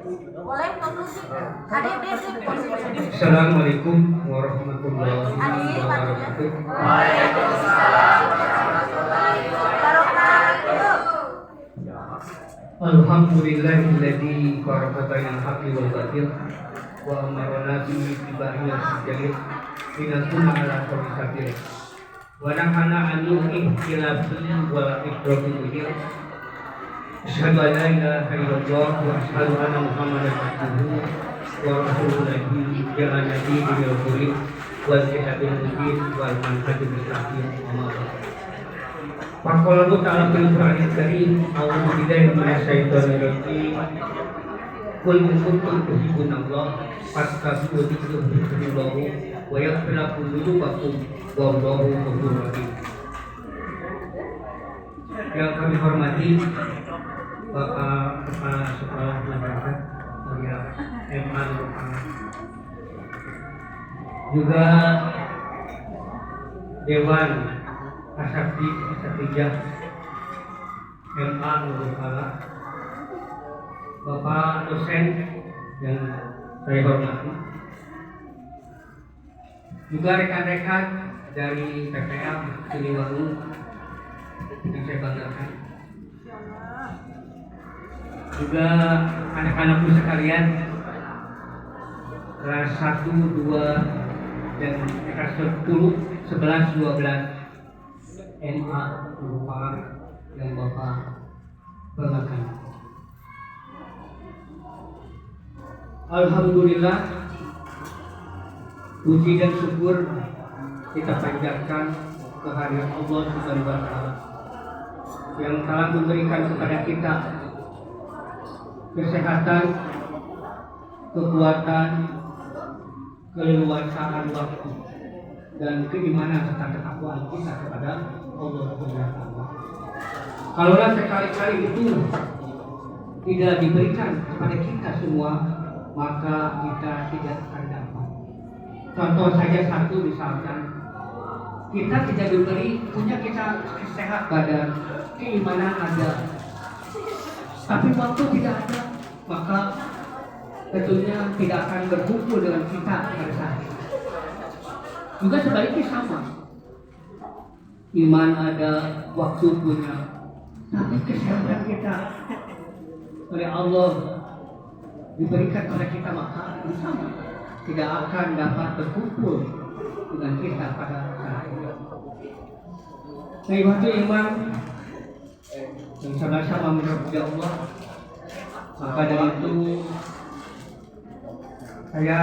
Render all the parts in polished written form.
Boleh konklusi. Adik. Assalamualaikum warahmatullahi wabarakatuh. Waalaikumsalam warahmatullahi wabarakatuh. Alhamdulillahilladzi farraqa bainal haqqi wal batil wa amarna bi ittiba'i as-jalil minatuna ala sabil wa nahana an ihtilafi wa ikramu bil asyhadu an la ilaha illallah wa asyhadu anna muhammadan abduhu wa rasuluhu ya nabi bil qur'an wal kitabil mubin wal manhajul mustaqim amma Faqala ta'ala fil Qur'anil Karim a'udzu billahi minasyaitonir rajim Qul in kuntum tuhibbunallah fastaghfiruhu yuhibbukumullah wa yaghfir lakum dzunubakum wallahu ghafurur rahim. Yang kami hormati Bapak Kepala Sekolah Madrasah Mulia MA juga Dewan Asabdi Satijah MA Nurul Bapak dosen yang saya hormati, juga rekan-rekan dari PPL Siliwangi yang saya banggakan, juga anak-anakku sekalian kelas 1, 2 dan kelas 10, 11, 12 MA merupakan yang Bapak banggakan. Alhamdulillah, puji dan syukur kita panjatkan kehadirat Allah Subhanahu wa Ta'ala yang telah memberikan kepada kita kesehatan, kekuatan, keleluasaan waktu dan keimanan serta ketakwaan kita kepada Allah Subhanahu wa Ta'ala. Kalaulah sekali-kali itu tidak diberikan kepada kita semua, maka kita tidak akan dapat. Contoh saja satu, misalkan kita tidak diberi, punya kita sehat badan, keimanan ada, tapi waktu tidak ada, maka tentunya tidak akan berkumpul dengan kita pada saat itu. Juga sebaliknya sama, iman ada, waktu punya, tapi kesehatan kita oleh Allah diberikan kepada kita, maka sama tidak akan dapat berkumpul dengan kita pada saat itu. Nah, waktu iman yang sama-sama memuji Allah, maka dari itu saya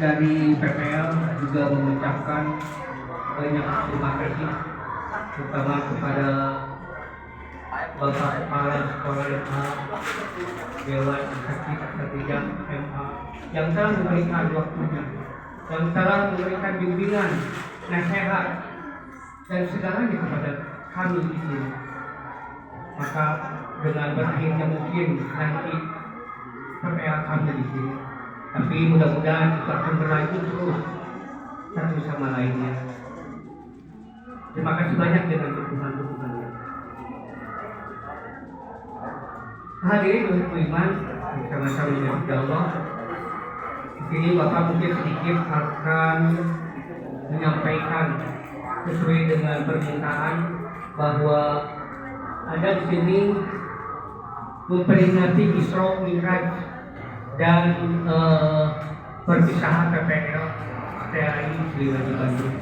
dari PPL juga mengucapkan banyak terima kasih, terutama kepada Bapak Kepala Sekolah MA, Dewan Asabdi Satijah MA yang telah memberikan waktunya, yang telah memberikan bimbingan, nasihat dan segalanya kepada kami di sini. Maka dengan berakhirnya mungkin nanti PPL kami di sini, tapi mudah-mudahan kita akan berlanjut terus satu sama lainnya. Terima kasih banyak dengan dukungan-dukungannya. Hadirin beriman, bersama-sama dengan Allah. Di sini Bapak mungkin sedikit akan menyampaikan sesuai dengan permintaan bahwa ada di sini memperingati Isra Mi'raj dan perpisahan PPL TAI Siliwangi Bandung.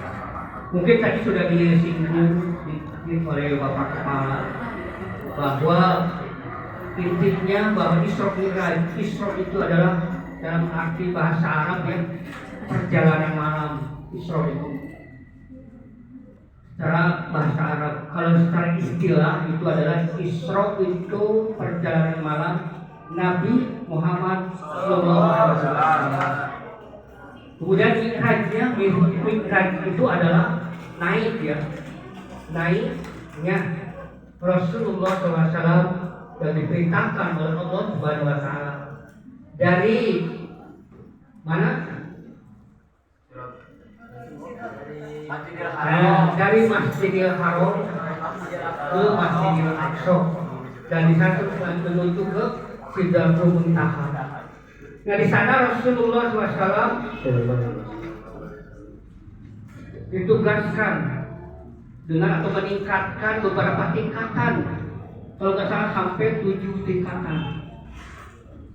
Mungkin tadi sudah disinggung sedikit oleh Bapak Kepala bahwa intinya bahwa Isra Mi'raj, Isra itu adalah dalam arti bahasa Arab ya, perjalanan malam. Isra itu secara bahasa Arab, kalau secara istilah itu adalah Isra itu perjalanan malam Nabi Muhammad SAW. Kemudian Mi'raj itu adalah naik ya, naiknya Rasulullah SAW yang diperintahkan oleh Allah Subhanahu wa Ta'ala dari mana? Dari Masjidil Haram ke Masjidil Aqsa, dan di satu menuju ke Sidratul Muntaha. Nah di sana Rasulullah SAW ditugaskan dengan atau meningkatkan beberapa tingkatan, kalau nggak salah sampai 7 tingkatan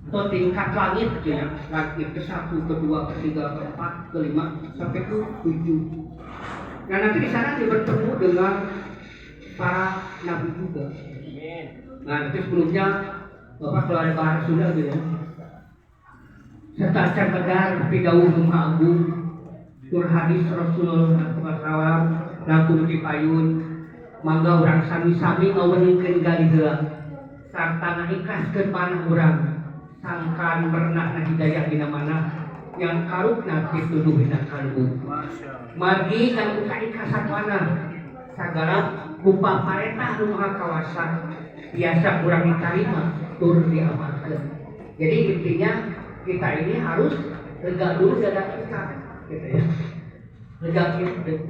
atau tingkat langit gitu ya, langit ke-1, ke-2, ke-3, ke-4, ke-5 sampai ke 7. Nah nanti di sana dia bertemu dengan para nabi juga. Nah nanti sebelumnya Bapak kalau ada bahasa Sunda gitu ya, serta cakadar pidawuh Maha Agung tur hadis Rasulullah SAW lakum dipayun mangga urang sami-sami ngaweningkeun gali heula sarta ngaikhlaskeun panah urang sangkan pernah hidayah dina mana yang karukna pituduh dina kalbu margi kang kaikhlasan panah sagala rupa paretah nu maha kawasan biasa urang ditarima tur diamalkeun. Jadi intinya kita ini harus lega dulu dada kita, gitu ya. Lega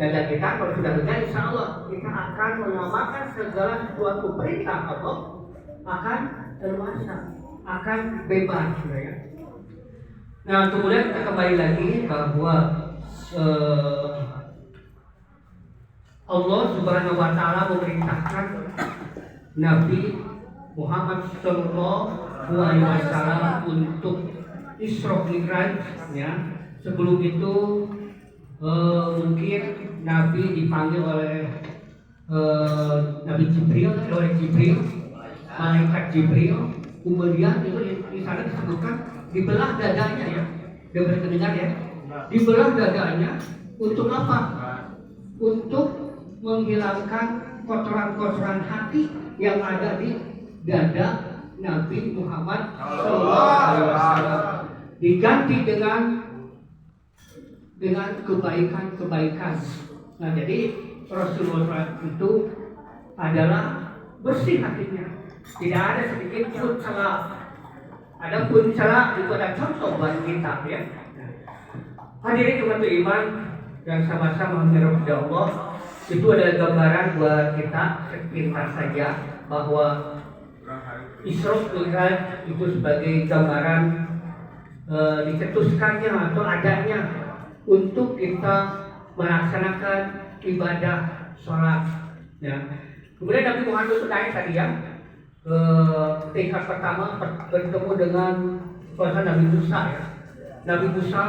dada kita, kalau sudah lega, insya Allah kita akan mengamalkan segala sesuatu perintah Allah akan terluasa, akan bebas, gitu ya. Nah kemudian kita kembali lagi bahwa Allah Subhanahu Wa Taala memerintahkan Nabi Muhammad Sallallahu Alaihi Wasallam untuk Isra Mi'raj, ya. Sebelum itu mungkin Nabi dipanggil oleh Nabi Jibril, malaikat Jibril. Kemudian itu di sana disebutkan dibelah dadanya, ya. Dengar terdengar ya. Dibelah dadanya untuk apa? Untuk menghilangkan kotoran-kotoran hati yang ada di dada Nabi Muhammad SAW, diganti dengan kebaikan-kebaikan. Nah jadi Rasulullah itu adalah bersih hatinya, tidak ada sedikit pun celah. Ada pun celah itu ada contoh buat kita, ya. Hadirin umat iman yang sama-sama menghiraupi Allah, itu adalah gambaran buat kita sepintas saja bahwa Isra Mi'raj itu sebagai gambaran dicetuskannya atau adanya untuk kita melaksanakan ibadah sholat, ya. Kemudian Nabi Muhammad itu naik tadi ya ke tingkat pertama bertemu dengan Nabi Musa, ya. Nabi Musa,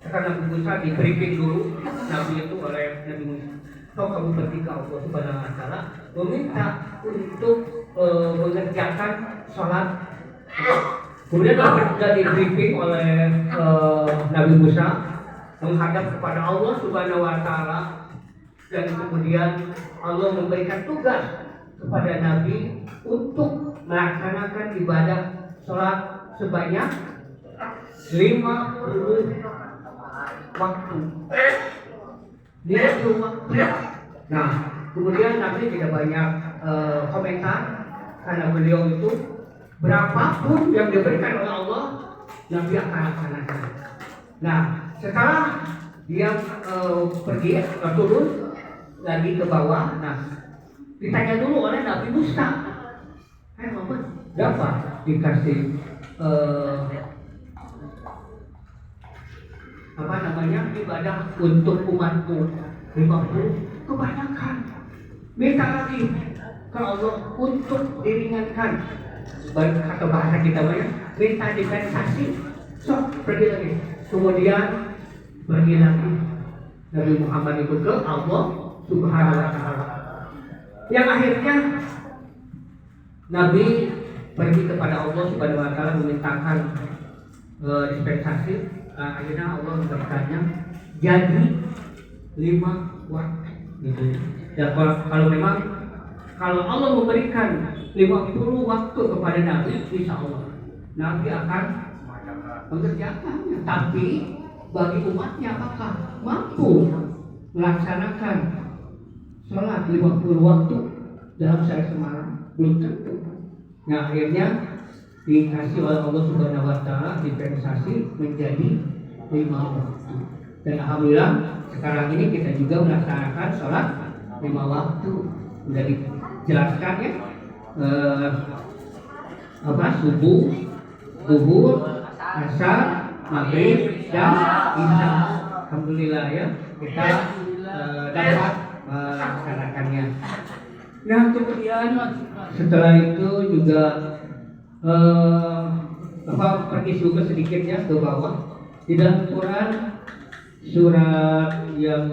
karena Nabi Musa di briefing dulu Nabi itu oleh Nabi Musa, kau kamu pergi ke Allah Subhanahu Wa Taala meminta untuk mengerjakan sholat. Kemudian sudah di briefing oleh Nabi Musa menghadap kepada Allah Subhanahu Wa Taala, dan kemudian Allah memberikan tugas kepada Nabi untuk melaksanakan ibadah sholat sebanyak 50 waktu. 50 waktu. Nah, kemudian Nabi tidak banyak komentar karena beliau itu berapapun yang diberikan oleh Allah, Nabi akan laksanakan. Nah, setelah dia pergi turun lagi ke bawah, nah ditanya dulu oleh Nabi Musa, Muhammad, dapat dikasih ibadah untuk umatku 50, kebanyakan. Minta lagi ke Allah untuk diringankan. Kata bahasa kita banyak, minta dispensasi. So, pergi lagi. Kemudian pergi lagi Nabi Muhammad itu ke Allah Subhanahu Wa Taala. Yang akhirnya Nabi pergi kepada Allah Subhanahu Wa Taala memintakan dispensasi. Akhirnya Allah memberikannya jadi 5 waktu, gitu ya. Dan kalau memang kalau Allah memberikan 50 waktu kepada Nabi, insya Allah Nabi akan mengerjakannya. Tapi bagi umatnya apakah mampu melaksanakan sholat 50 waktu dalam sehari semalam? Belum tentu. Nah akhirnya dikasih oleh Allah Subhanahu Wa Taala dispensasi menjadi 5 waktu. Dan alhamdulillah sekarang ini kita juga melaksanakan sholat 5 waktu. Sudah dijelaskan ya, subuh, zuhur, asar, maghrib, dan isya. Alhamdulillah ya kita dapat melaksanakannya. Nah kemudian setelah itu juga pergi juga sedikit ya ke bawah di dalam Quran surat yang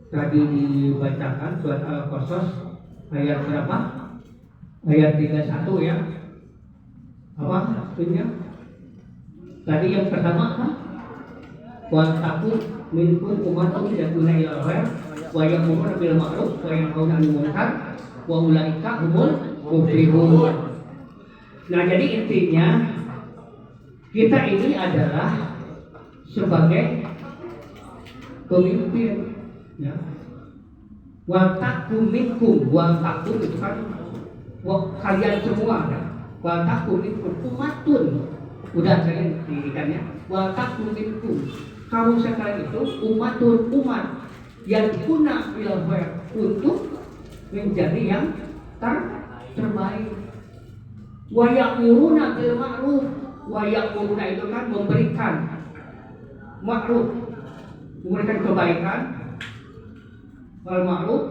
tadi dibacakan surat Al-Qasas ayat berapa? Ayat 31 ya. Apa maksudnya? Tadi yang pertama kan? Wa taqu minkum ummatun yad'una ila al-khair wa ya'muruna bil ma'ruf wa yanhauna 'anil munkar wa ulaika humul muflihun. Nah, jadi intinya kita ini adalah sebagai pemimpin ya. Wa taqu minkum, wa taqu itu kan kalian semua ya. Wa taqu minkum ummatun. Udah kalian dirikan ya. Wa taqu minkum. Kamu sekalian itu umatun umat yang guna untuk menjadi yang terbaik. Wa ya'muruna bil ma'ruf. Wa ya'muruna itu kan memberikan ma'ruf, memberikan kebaikan. Wal ma'ruf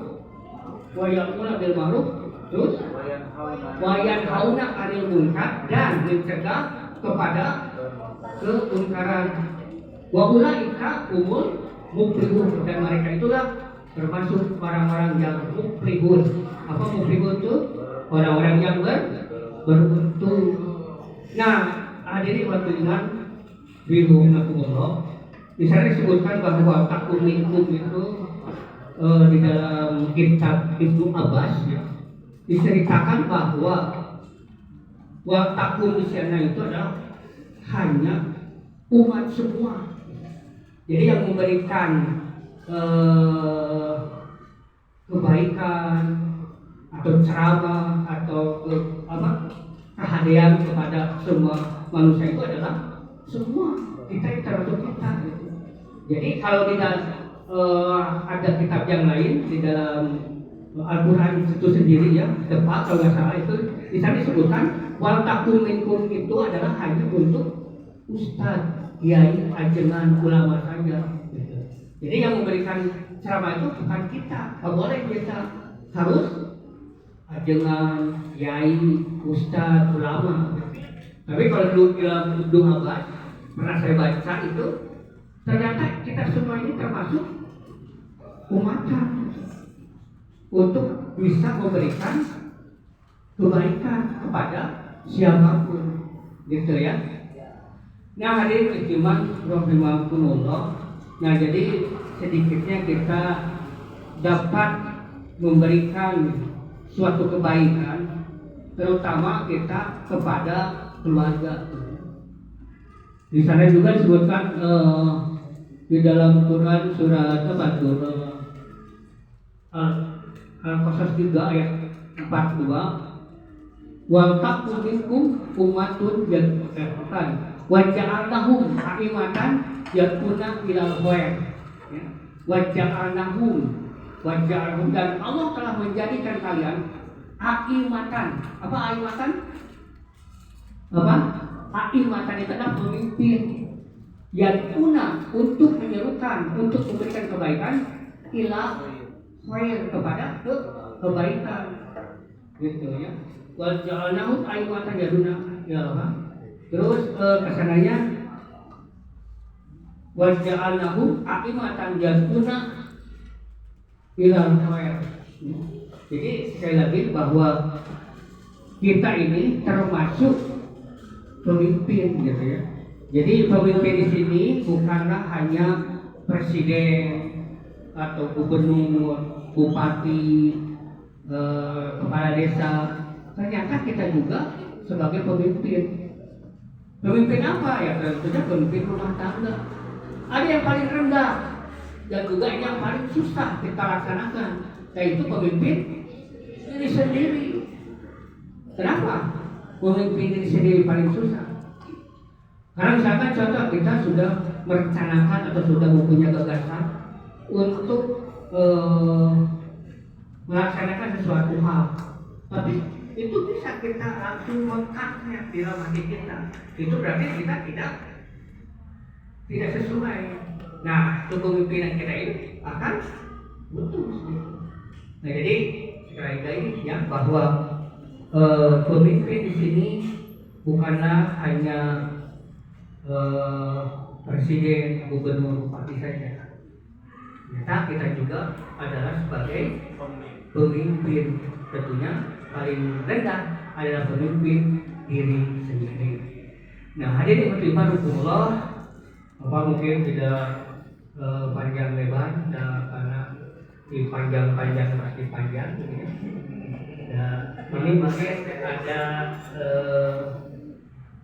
wa ya'muruna bil ma'ruf. Terus wa yanhauna 'anil munkar dan mencegah kepada kemungkaran. Wa ulaika humul muflihun dan mereka itulah termasuk orang-orang yang muflihun. Apa muflihun itu? Orang-orang yang beruntung. Nah, hadirin wa hadirat billahikumullah. Di sana disebutkan bahwa taqu minkum itu di dalam kitab Ibnu Abbas ya, diceritakan bahwa wa taqu di sana itu adalah hanya umat semua. Jadi yang memberikan kebaikan atau ceramah atau kehadiran kepada semua manusia itu adalah semua kita termasuk kita. Jadi kalau tidak ada kitab yang lain di dalam Al-Quran itu sendiri ya, tepat kalau nggak salah itu di sana disebutkan wal taqu minkum itu adalah hanya untuk ustadz, kiai, ajengan, ulama saja. Jadi yang memberikan ceramah itu bukan kita. Tidak boleh kita, harus ajengan, kiai, ustadz, ulama. Tapi kalau dulu dalam Ibnu Abbas pernah saya baca itu ternyata kita semua ini termasuk umatan untuk bisa memberikan kebaikan kepada siapapun, gitu ya. Nah, hadirin istimewa rahimakumullah. Nah, jadi sedikitnya kita dapat memberikan suatu kebaikan, terutama kita kepada keluarga. Di sana juga disebutkan di dalam Quran surat Al-Qasas juga ayat 42. Wa taqu minkum ummatun yad'una wa ja'alnahum a'imatan yad'una ilal khair. Wa ja'alnahum dan Allah telah menjadikan kalian a'imatan. Apa a'imatan? Apa? A'imatan itu adalah pemimpin yad'una untuk menyerukan, untuk memberikan kebaikan ila khair kepada kebaikan. Gitu ya. Wa ja'alnahum a'imatan yad'una ilal khair. Terus kesananya wa ja'alnahum a'imatan yad'una ilal khair. Jadi sekali lagi bahwa kita ini termasuk pemimpin gitu ya. Jadi pemimpin di sini bukanlah hanya presiden atau gubernur, bupati, kepala desa. Ternyata kita juga sebagai pemimpin. Pemimpin apa ya? Tentunya pemimpin rumah tangga. Ada yang paling rendah dan juga yang paling susah kita laksanakan, yaitu pemimpin diri sendiri. Kenapa? Pemimpin diri sendiri paling susah. Karena misalkan contoh kita sudah merencanakan atau sudah mempunyai gagasan untuk melaksanakan sesuatu hal, tapi itu bisa kita langsung mengangkatnya di dalam hati kita. Itu berarti kita tidak sesuai. Nah, kepemimpinan kita ini akan betul. Nah, jadi sekali lagi ya bahwa pemimpin di sini bukanlah hanya presiden, gubernur, bupati saja. Ternyata kita juga adalah sebagai pemimpin. Tentunya paling rendah adalah pemimpin diri sendiri. Nah, hadirin rahimakumullah, apa mungkin tidak panjang lebar, karena panjang pasti panjang, gitu ya. Nah, ini mungkin ada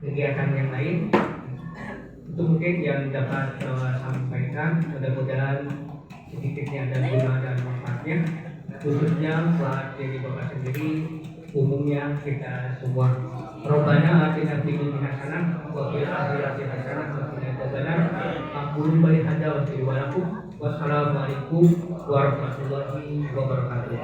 kegiatan yang lain. Itu mungkin yang dapat sampaikan. Mudah-mudahan sedikitnya ada guna dan manfaatnya, khususnya buat diri Bapak sendiri, umumnya kita semua. Rabbana atina fid dunya hasanah wa fil akhirati hasanah wa qina adzabannar. Aqulu qali hadza wa salamun alaikum warahmatullahi wabarakatuh.